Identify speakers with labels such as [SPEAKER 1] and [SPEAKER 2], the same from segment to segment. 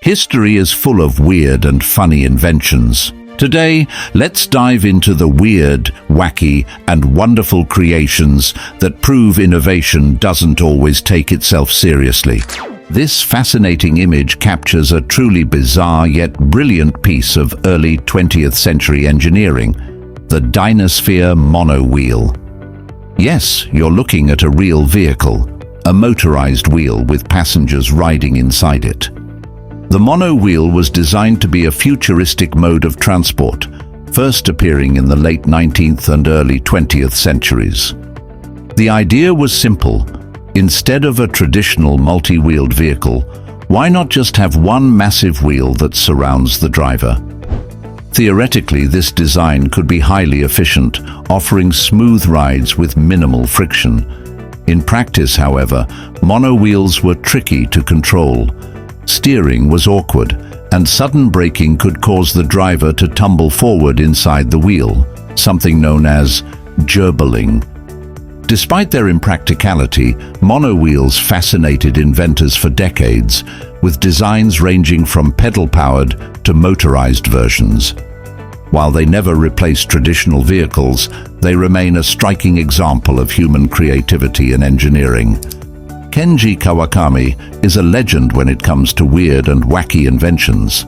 [SPEAKER 1] History is full of weird and funny inventions. Today, let's dive into the weird, wacky, and wonderful creations that prove innovation doesn't always take itself seriously. This fascinating image captures a truly bizarre yet brilliant piece of early 20th century engineering, the Dynasphere monowheel. Yes, you're looking at a real vehicle, a motorized wheel with passengers riding inside it. The monowheel was designed to be a futuristic mode of transport, first appearing in the late 19th and early 20th centuries. The idea was simple. Instead of a traditional multi-wheeled vehicle, why not just have one massive wheel that surrounds the driver? Theoretically, this design could be highly efficient, offering smooth rides with minimal friction. In practice, however, monowheels were tricky to control. Steering was awkward, and sudden braking could cause the driver to tumble forward inside the wheel, something known as gerbling. Despite their impracticality, monowheels fascinated inventors for decades, with designs ranging from pedal-powered to motorized versions. While they never replaced traditional vehicles, they remain a striking example of human creativity and engineering. Kenji Kawakami is a legend when it comes to weird and wacky inventions.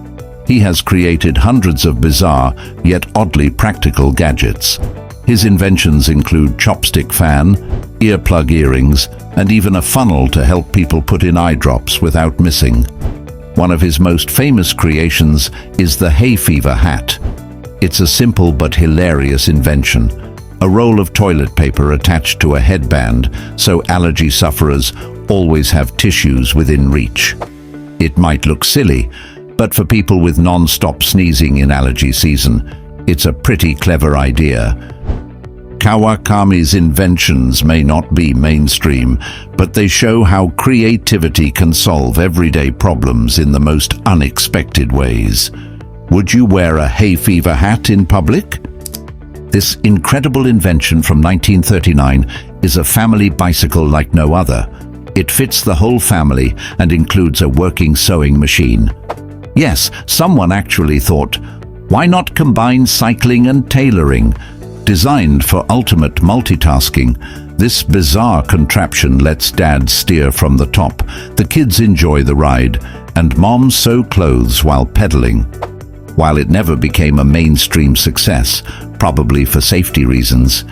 [SPEAKER 1] He has created hundreds of bizarre, yet oddly practical gadgets. His inventions include chopstick fan, earplug earrings, and even a funnel to help people put in eye drops without missing. One of his most famous creations is the hay fever hat. It's a simple but hilarious invention. A roll of toilet paper attached to a headband, so allergy sufferers always have tissues within reach. It might look silly, but for people with non-stop sneezing in allergy season, it's a pretty clever idea. Kawakami's inventions may not be mainstream, but they show how creativity can solve everyday problems in the most unexpected ways. Would you wear a hay fever hat in public? This incredible invention from 1939 is a family bicycle like no other. It fits the whole family and includes a working sewing machine. Yes, someone actually thought, why not combine cycling and tailoring? Designed for ultimate multitasking, this bizarre contraption lets dad steer from the top, the kids enjoy the ride, and mom sew clothes while pedaling. While it never became a mainstream success, probably for safety reasons,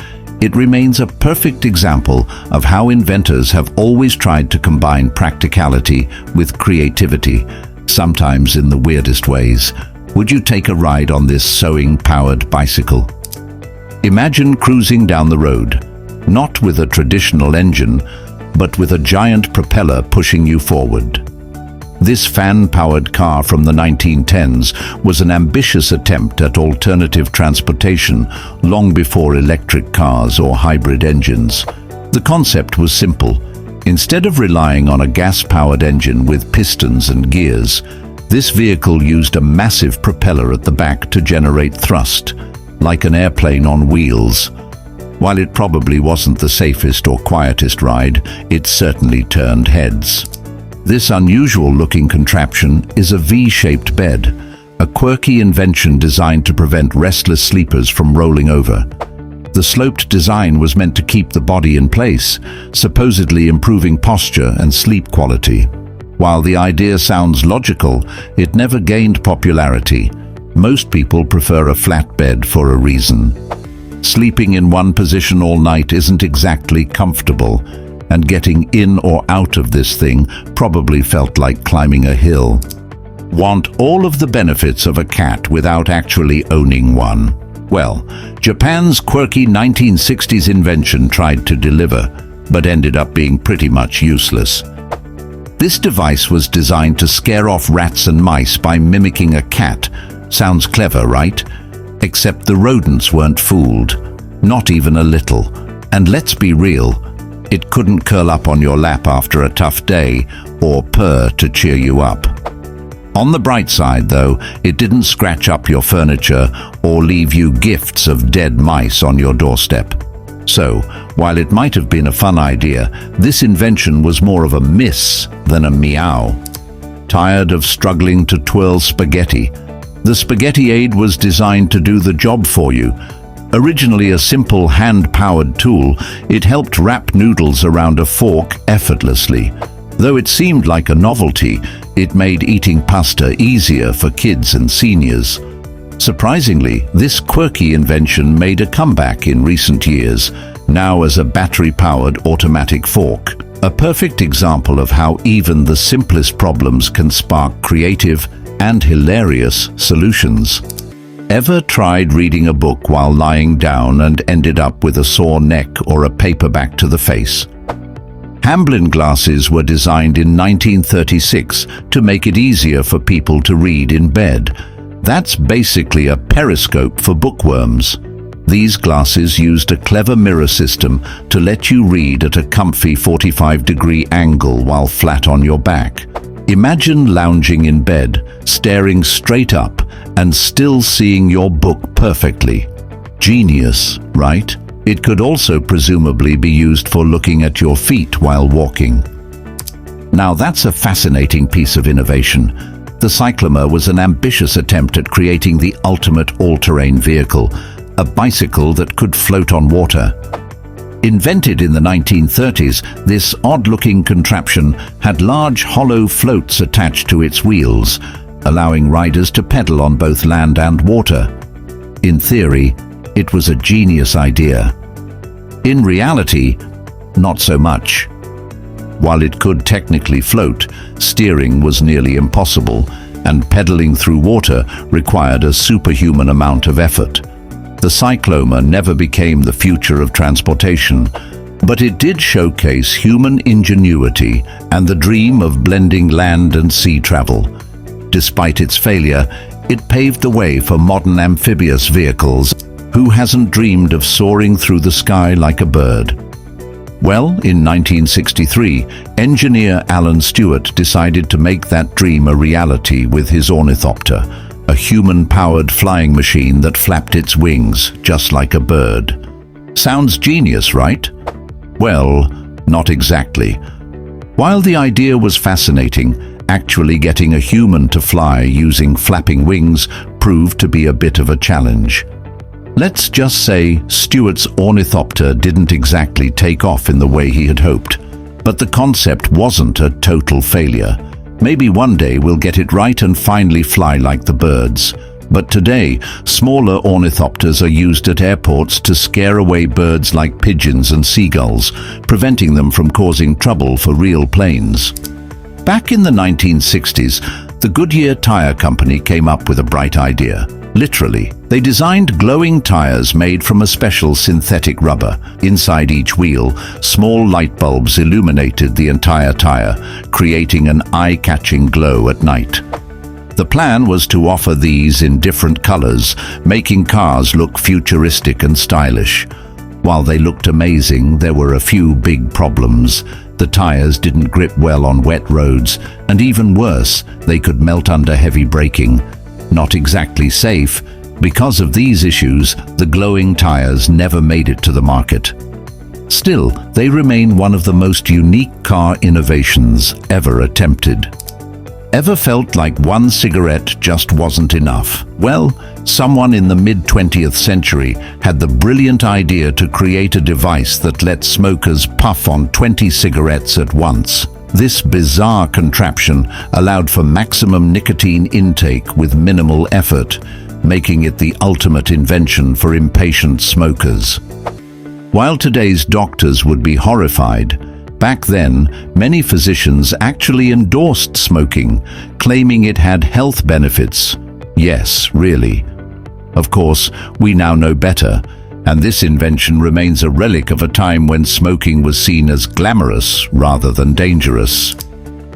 [SPEAKER 1] it remains a perfect example of how inventors have always tried to combine practicality with creativity, sometimes in the weirdest ways. Would you take a ride on this sewing-powered bicycle? Imagine cruising down the road, not with a traditional engine, but with a giant propeller pushing you forward. This fan-powered car from the 1910s was an ambitious attempt at alternative transportation long before electric cars or hybrid engines. The concept was simple. Instead of relying on a gas-powered engine with pistons and gears, this vehicle used a massive propeller at the back to generate thrust, like an airplane on wheels. While it probably wasn't the safest or quietest ride, it certainly turned heads. This unusual-looking contraption is a V-shaped bed, a quirky invention designed to prevent restless sleepers from rolling over. The sloped design was meant to keep the body in place, supposedly improving posture and sleep quality. While the idea sounds logical, it never gained popularity. Most people prefer a flat bed for a reason. Sleeping in one position all night isn't exactly comfortable, and getting in or out of this thing probably felt like climbing a hill. Want all of the benefits of a cat without actually owning one? Well, Japan's quirky 1960s invention tried to deliver, but ended up being pretty much useless. This device was designed to scare off rats and mice by mimicking a cat. Sounds clever, right? Except the rodents weren't fooled, not even a little. And let's be real, it couldn't curl up on your lap after a tough day or purr to cheer you up. On the bright side, though, it didn't scratch up your furniture or leave you gifts of dead mice on your doorstep. So, while it might have been a fun idea, this invention was more of a miss than a meow. Tired of struggling to twirl spaghetti? The Spaghetti Aid was designed to do the job for you. Originally a simple hand-powered tool, it helped wrap noodles around a fork effortlessly. Though it seemed like a novelty, it made eating pasta easier for kids and seniors. Surprisingly, this quirky invention made a comeback in recent years, now as a battery-powered automatic fork. A perfect example of how even the simplest problems can spark creative and hilarious solutions. Ever tried reading a book while lying down and ended up with a sore neck or a paperback to the face? Hamblin glasses were designed in 1936 to make it easier for people to read in bed. That's basically a periscope for bookworms. These glasses used a clever mirror system to let you read at a comfy 45-degree angle while flat on your back. Imagine lounging in bed, staring straight up, and still seeing your book perfectly. Genius, right? It could also presumably be used for looking at your feet while walking. Now that's a fascinating piece of innovation. The Cyclamer was an ambitious attempt at creating the ultimate all-terrain vehicle, a bicycle that could float on water. Invented in the 1930s, this odd-looking contraption had large hollow floats attached to its wheels, allowing riders to pedal on both land and water. In theory, it was a genius idea. In reality, not so much. While it could technically float, steering was nearly impossible, and pedaling through water required a superhuman amount of effort. The Cyclomer never became the future of transportation, but it did showcase human ingenuity and the dream of blending land and sea travel. Despite its failure, it paved the way for modern amphibious vehicles. Who hasn't dreamed of soaring through the sky like a bird? Well, in 1963, engineer Alan Stewart decided to make that dream a reality with his ornithopter, a human-powered flying machine that flapped its wings just like a bird. Sounds genius, right? Well, not exactly. While the idea was fascinating, actually getting a human to fly using flapping wings proved to be a bit of a challenge. Let's just say Stewart's ornithopter didn't exactly take off in the way he had hoped, but the concept wasn't a total failure. Maybe one day we'll get it right and finally fly like the birds. But today, smaller ornithopters are used at airports to scare away birds like pigeons and seagulls, preventing them from causing trouble for real planes. Back in the 1960s, the Goodyear Tire Company came up with a bright idea. Literally, they designed glowing tires made from a special synthetic rubber. Inside each wheel, small light bulbs illuminated the entire tire, creating an eye-catching glow at night. The plan was to offer these in different colors, making cars look futuristic and stylish. While they looked amazing, there were a few big problems. The tires didn't grip well on wet roads, and even worse, they could melt under heavy braking. Not exactly safe. Because of these issues, the glowing tires never made it to the market. Still, they remain one of the most unique car innovations ever attempted. Ever felt like one cigarette just wasn't enough? Well, someone in the mid-20th century had the brilliant idea to create a device that let smokers puff on 20 cigarettes at once. This bizarre contraption allowed for maximum nicotine intake with minimal effort, making it the ultimate invention for impatient smokers. While today's doctors would be horrified, back then, many physicians actually endorsed smoking, claiming it had health benefits. Yes, really. Of course, we now know better, and this invention remains a relic of a time when smoking was seen as glamorous rather than dangerous.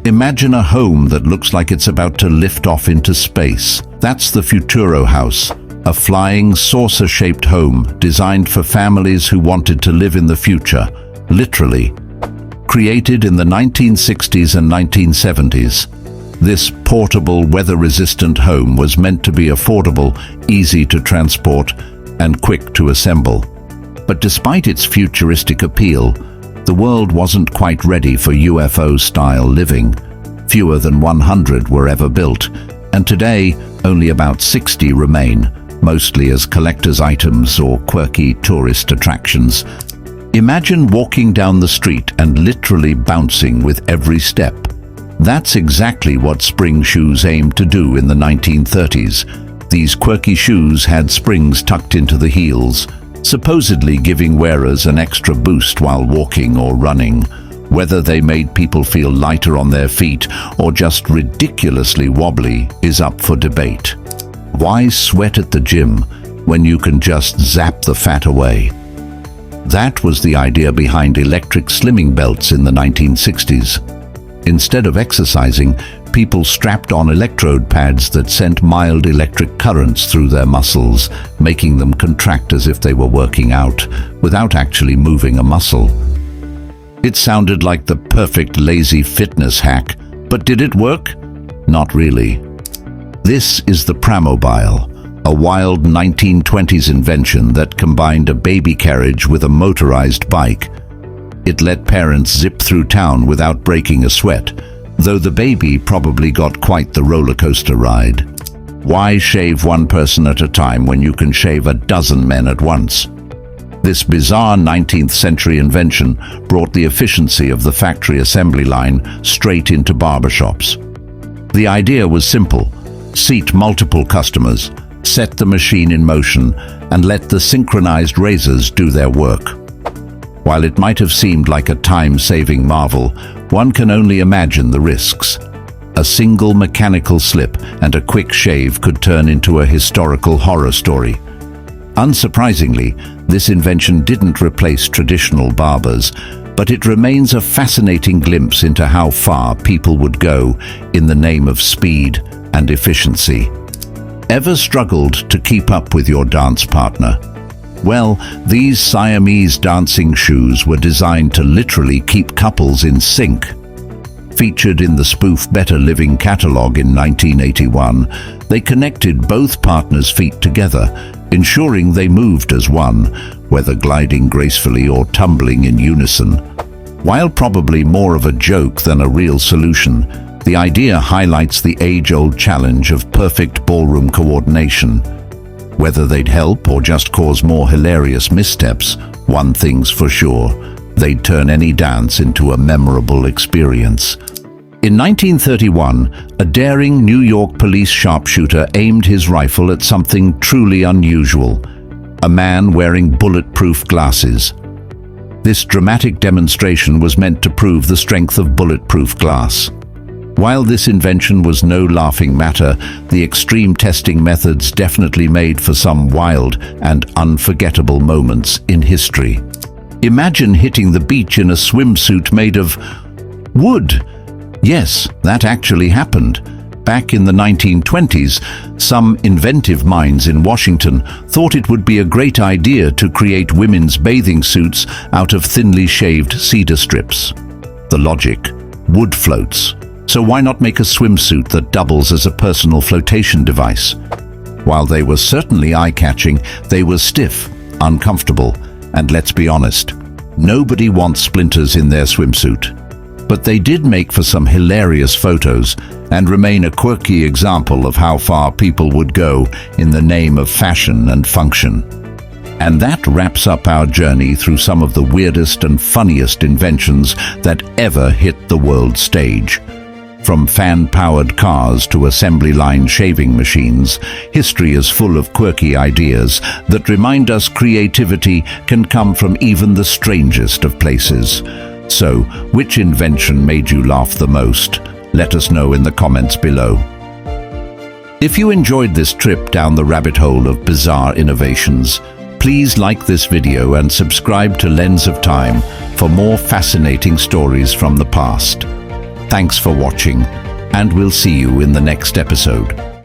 [SPEAKER 1] Imagine a home that looks like it's about to lift off into space. That's the Futuro House, a flying, saucer-shaped home designed for families who wanted to live in the future, literally. Created in the 1960s and 1970s, this portable, weather-resistant home was meant to be affordable, easy to transport, and quick to assemble. But despite its futuristic appeal, the world wasn't quite ready for UFO-style living. Fewer than 100 were ever built, and today only about 60 remain, mostly as collector's items or quirky tourist attractions. Imagine walking down the street and literally bouncing with every step. That's exactly what spring shoes aimed to do in the 1930s. These quirky shoes had springs tucked into the heels, supposedly giving wearers an extra boost while walking or running. Whether they made people feel lighter on their feet or just ridiculously wobbly is up for debate. Why sweat at the gym when you can just zap the fat away? That was the idea behind electric slimming belts in the 1960s. Instead of exercising, people strapped on electrode pads that sent mild electric currents through their muscles, making them contract as if they were working out, without actually moving a muscle. It sounded like the perfect lazy fitness hack, but did it work? Not really. This is the Pramobile, a wild 1920s invention that combined a baby carriage with a motorized bike. It let parents zip through town without breaking a sweat, though the baby probably got quite the roller coaster ride. Why shave one person at a time when you can shave a dozen men at once? This bizarre 19th century invention brought the efficiency of the factory assembly line straight into barbershops. The idea was simple: seat multiple customers, set the machine in motion, and let the synchronized razors do their work. While it might have seemed like a time-saving marvel, one can only imagine the risks. A single mechanical slip and a quick shave could turn into a historical horror story. Unsurprisingly, this invention didn't replace traditional barbers, but it remains a fascinating glimpse into how far people would go in the name of speed and efficiency. Ever struggled to keep up with your dance partner? Well, these Siamese dancing shoes were designed to literally keep couples in sync. Featured in the spoof Better Living catalog in 1981, they connected both partners' feet together, ensuring they moved as one, whether gliding gracefully or tumbling in unison. While probably more of a joke than a real solution, the idea highlights the age-old challenge of perfect ballroom coordination. Whether they'd help or just cause more hilarious missteps, one thing's for sure: they'd turn any dance into a memorable experience. In 1931, a daring New York police sharpshooter aimed his rifle at something truly unusual: a man wearing bulletproof glasses. This dramatic demonstration was meant to prove the strength of bulletproof glass. While this invention was no laughing matter, the extreme testing methods definitely made for some wild and unforgettable moments in history. Imagine hitting the beach in a swimsuit made of wood. Yes, that actually happened. Back in the 1920s, some inventive minds in Washington thought it would be a great idea to create women's bathing suits out of thinly shaved cedar strips. The logic: wood floats. So why not make a swimsuit that doubles as a personal flotation device? While they were certainly eye-catching, they were stiff, uncomfortable, and let's be honest, nobody wants splinters in their swimsuit. But they did make for some hilarious photos and remain a quirky example of how far people would go in the name of fashion and function. And that wraps up our journey through some of the weirdest and funniest inventions that ever hit the world stage. From fan-powered cars to assembly line shaving machines, history is full of quirky ideas that remind us creativity can come from even the strangest of places. So, which invention made you laugh the most? Let us know in the comments below. If you enjoyed this trip down the rabbit hole of bizarre innovations, please like this video and subscribe to Lens of Time for more fascinating stories from the past. Thanks for watching, and we'll see you in the next episode.